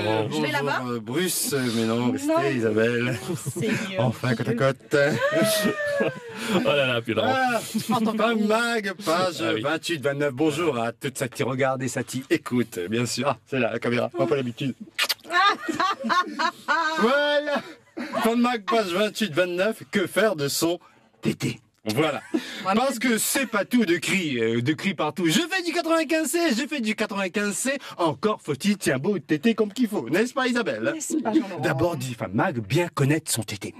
Laurent. Je vais là-bas. Bruce, mais non, restez Non. Isabelle. Seigneur. Enfin, côte à côte. Oh là là, puis Laurent. Ah, Femme Mag, page Ah oui. 28-29. Bonjour à toute ça qui regarde et ça qui écoute, bien sûr. Ah, c'est là, la caméra, on n'a pas l'habitude. Voilà. Femme Mag, page 28-29. Que faire de son tété? Voilà. Parce que c'est pas tout de cris partout. Je fais du 95C, je fais du 95C. Encore faut-il tiens beau tété comme qu'il faut, n'est-ce pas Isabelle? N'est-ce pas, Jean-Laurent? D'abord, dit Femme Mag, bien connaître son tété.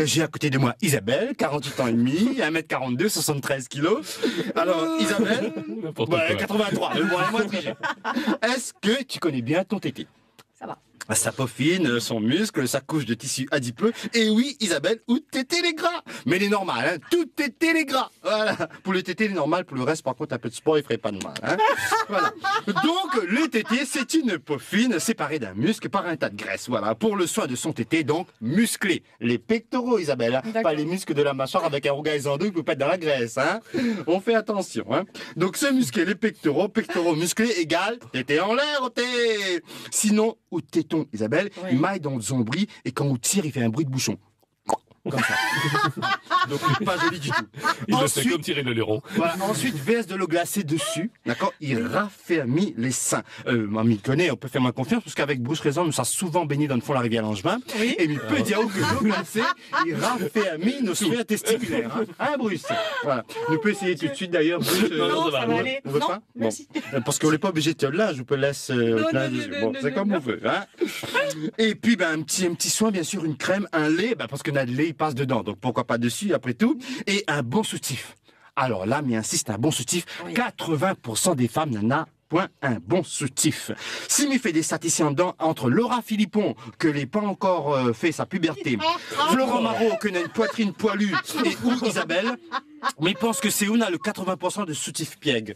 J'ai à côté de moi Isabelle, 48 ans et demi, 1m42, 73 kilos. Alors, Isabelle, N'importe ouais, quoi. 83, moi triché. Est-ce que tu connais bien ton tété? Ça va. Sa peaufine, son muscle, sa couche de tissu adipeux. Et oui, Isabelle, où tété les gras? Mais les normales, hein, tout tété les gras. Voilà. Pour le tété, les normales, pour le reste, par contre, un peu de sport, il ferait pas de mal. Hein. Voilà. Donc, le tété, c'est une peaufine séparée d'un muscle par un tas de graisse. Voilà. Pour le soin de son tété, donc, musclé. Les pectoraux, Isabelle, hein, D'accord. pas les muscles de la mâchoire avec un rougail en deux qui peut pas être dans la graisse. Hein. On fait attention. Hein. Donc, se muscler les pectoraux musclés égale tété en l'air, tété. Sinon, ou téton, Isabelle, Oui. il maille dans le zombri et quand on tire, il fait un bruit de bouchon. Comme ça. Donc, pas joli du tout. Il le Ensuite- fait comme tirer le luron. Voilà, ensuite, verse de l'eau glacée dessus, d'accord? Il raffermit les seins. Mamie connaît, on peut faire moins confiance, parce qu'avec Bruce Raison, nous sommes souvent baigné dans le fond de la rivière Langevin. Oui. Et il peut dire que l'eau glacée, il raffermit nos sphères testiculaires. Hein, Bruce? Voilà. Nous peut essayer tout de suite, d'ailleurs, Bruce. Non, ça va aller. On veut Non, pas? merci. Bon. Parce qu'on n'est pas obligé de te le linge, je peux laisser Non, linge non, dessus. non, Bon, non, c'est non, comme non. on veut, hein. Et puis, ben, un petit soin, bien sûr, une crème, un lait, ben, parce que notre lait, il passe dedans. Donc, pourquoi pas dessus, après tout. Et un bon soutif. Alors là, mais insiste, un bon soutif. Oui. 80% des femmes n'en a point un bon soutif. Si m'y fait des statistiques dedans, entre Laura Philippon, que n'est pas encore fait sa puberté, Florent Marot, que n'a une poitrine poilue, et ou Isabelle, mais il pense que c'est où on a le 80% de soutif piègue.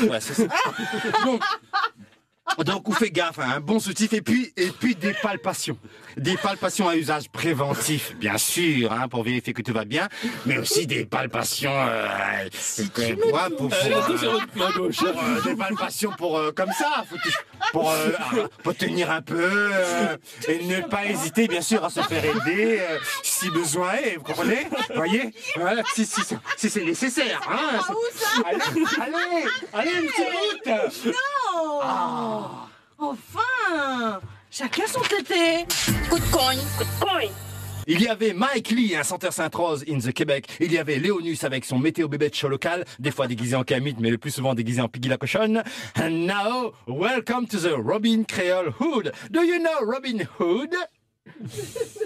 Ouais, c'est ça. Donc, on fait gaffe, hein, un bon soutif et puis des palpations. Des palpations à usage préventif, bien sûr, hein, pour vérifier que tout va bien, mais aussi des palpations, Ma gauche. des palpations pour, comme ça, pour tenir un peu, et ne pas hésiter, bien sûr, à se faire aider, si besoin est, vous comprenez? Voyez? Voilà, si c'est nécessaire, hein. Allez, une petite route! Oh Enfin chacun son tété. Coup de cogne, coup de cogne. Il y avait Mike Lee, un chanteur Sainte-Rose in the Québec. Il y avait Léonus avec son météo bébé de show local, des fois déguisé en Camite, mais le plus souvent déguisé en Piggy la cochonne. And now, welcome to the Robin Creole Hood. Do you know Robin Hood?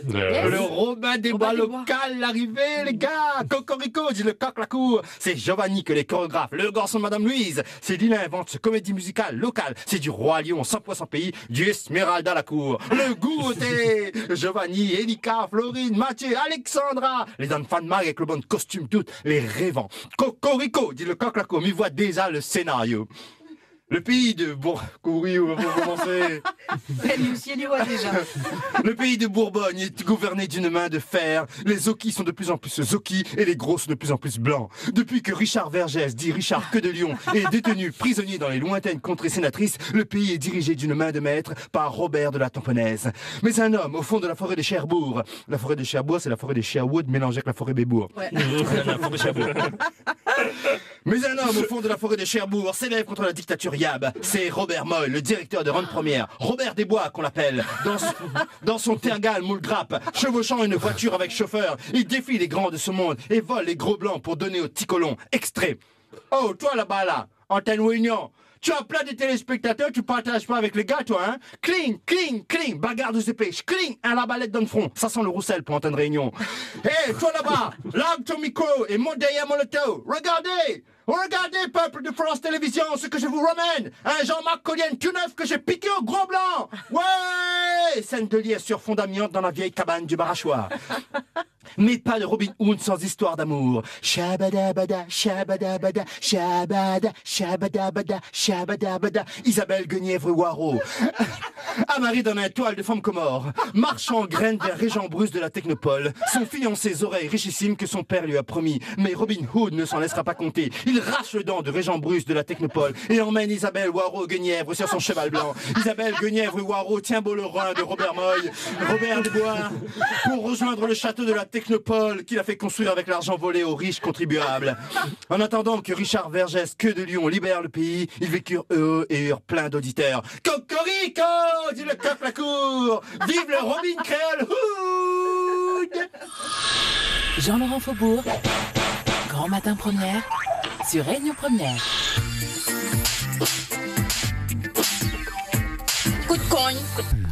Le Robin des Bois local, l'arrivée, les gars. Cocorico, dit le coq la cour. C'est Giovanni que les chorégraphes, le garçon de Madame Louise. C'est Dylan invente ce comédie musicale locale. C'est du Roi Lion, 100% pays, du Esmeralda la cour. Le goûter. Giovanni, Elika, Florine, Mathieu, Alexandra. Les dames fan mag avec le bon costume toutes, les rêvants. Cocorico, dit le coq la cour. Mais voit déjà le scénario. Le pays de Bourgogne, où vous commencez. Elle aussi, elle y voit déjà. Le pays de Bourgogne est gouverné d'une main de fer. Les Zokis sont de plus en plus Zokis et les gros sont de plus en plus blancs. Depuis que Richard Vergès, dit Richard Queue de Lion, est détenu prisonnier dans les lointaines contrées sénatrices, le pays est dirigé d'une main de maître par Robert de la Tamponnaise. Mais un homme au fond de la forêt de Cherbourg. La forêt de Cherbourg, c'est la forêt de Sherwood mélangée avec la forêt Bébourg. Ouais. La forêt de Cherbourg. Mais un homme au fond de la forêt de Cherbourg s'élève contre la dictature Yab. C'est Robert Moy, le directeur de Rome Première. Robert Desbois, qu'on l'appelle. Dans son tergal moule grappe, chevauchant une voiture avec chauffeur, il défie les grands de ce monde et vole les gros blancs pour donner aux petits colons. Extrait. Oh, toi là-bas, là, antenne réunion. Tu as plein de téléspectateurs, tu partages pas avec les gars, toi, hein? Cling, cling, cling, bagarre de épées, cling, un labalette dans le front. Ça sent le roussel pour antenne réunion. Hé, toi là-bas, largue ton micro et monte derrière mon auto. Regardez, peuple de France Télévisions, ce que je vous ramène. Un Jean-Marc Collienne tout neuf que j'ai piqué au gros blanc. Ouais! Scène de liesse sur fond d'amiante dans la vieille cabane du Barachois. Mais pas de Robin Hood sans histoire d'amour. Shabadabada, shabadabada, shabada, shabadabada, shabadabada. Isabelle Guenièvre-Waro. Amari dans un toile de femme comore. Marchant en graine vers Régent Bruce de la Technopole. Son fiancé oreilles richissimes que son père lui a promis. Mais Robin Hood ne s'en laissera pas compter. Il rache le dent de Régent Bruce de la Technopole et emmène Isabelle Waro-Guenièvre sur son cheval blanc. Isabelle Guenièvre-Waro tient beau le rein de Robert Moy, Robert Desbois, pour rejoindre le château de la Technopole qu'il a fait construire avec l'argent volé aux riches contribuables. En attendant que Richard Vergès, queue de lion, libère le pays, ils vécurent heureux et eurent plein d'auditeurs. Cocorico, dit le coq la cour. Vive le Robin Créole Hood. Jean-Laurent Faubourg, Grand Matin Première, sur Réunion Première. Coup de cogne.